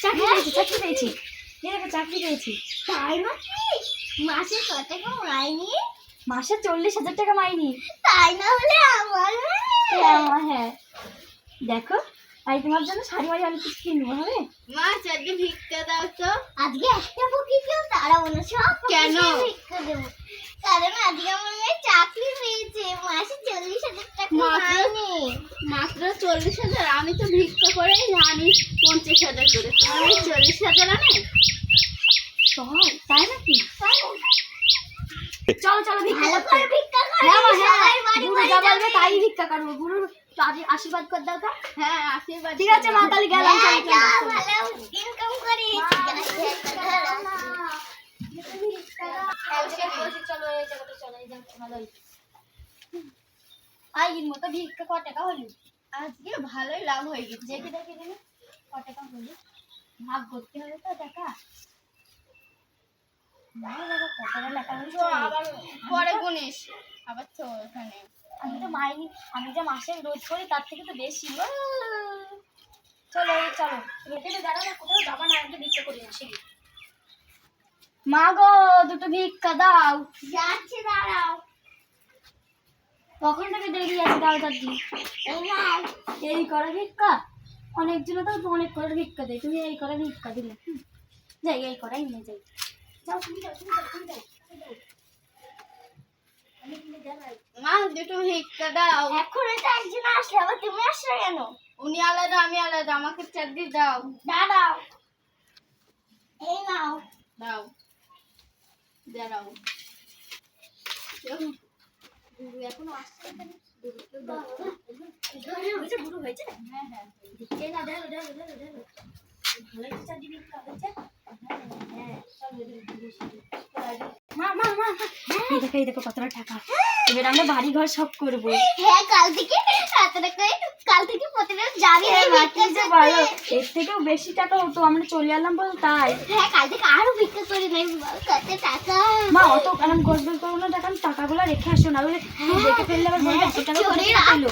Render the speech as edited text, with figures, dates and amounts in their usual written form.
চাকরি পেয়েছি চাকরি পেয়েছি। তাই নাকি? মাসে কত টাকা মাইনি? মাসে 40,000 টাকা মাইনি। তাই না হলে আমার হ্যাঁ দেখো, আমি তোমার জন্য শাড়ি মাড়ি অনেক কিছু কিনবো, হবে? মা চারটে ভিক্ষা দাও তো। আজকে একটা ফকির কেউ তাড়াবো না, সব কেন ভিক্ষা দেবো? কারণ আজকে আমার মেয়ে চাকরি পেয়েছে, মাসে 40,000 টাকা মাইনি। মাত্র 40,000? আমি তো ভিক্ষা করেই জানি 50,000 করে, তুমি 40,000 আনে? তাই নাকি? চলো চলো ভালো করে ভিক্ষা করো। গুরু যা বলবে তাই ভিক্ষা করবো। গুরু আশীর্বাদ কর দাও। হ্যাঁ আশীর্বাদ। ঠিক আছে মা, তাহলে গেলাম। ভালো ইনকাম করি। ভিক্ষা ক টাকা হলো? আজকে ভালোই লাভ হয়ে গেছে। দেখি ক টাকা হলো, ভাগ করতে হবে তো টাকা। আবার পরে গুনিস আবার তো ওখানে। আমি তো মাইনি, আমি যা মাসে রোজ করি তার থেকে তো বেশি। চলো চলো, হেঁটে দাঁড়াও না, কোথাও যাবা না, আমি ভিক্ষা করি না। সেই মা গো, দুটো ভিক্ষা দাও। যাচ্ছি, দাঁড়াও। কখন থেকে দেরি আছে, দাও দাদি। এই করে ভিক্ষা অনেকজন তো অনেক করে ভিক্ষা দেয়, তুমি এই করে ভিক্ষা দিলে। যাই, এই করাই নিয়ে যাই। যাও তুমি যাও। মা দুটো ভিক্ষা দাও। এখন এটা একজন আসলে, আবার তুমি আসলে কেন? উনি আলাদা আমি আলাদা, আমাকে চাকরি দাও। দাঁড়াও, এই নাও। দাও, দাঁড়াও। এখনো আসছে না, বুড়ো হয়েছে। হ্যাঁ হ্যাঁ, এই না, দেখো ভালো চাকরি ভিক্ষা হয়েছে। এই দেখো কতটা টাকা, এবার আমরা বাড়ি ঘর সব করবো। হ্যাঁ, কাল থেকে প্রতিদিন যাবি। এর থেকেও বেশি টাকা হতো, আমরা চলে এলাম বল তাই। হ্যাঁ, কাল থেকে আরো ভিক্ষা করে নেই। কত টাকা মা, অত কারণ গজগজ করবো না, টাকা টাকাগুলো রেখে আসো, না বলে দেখে ফেললে আবার বলবে এত টাকা কোথা থেকে পেলো।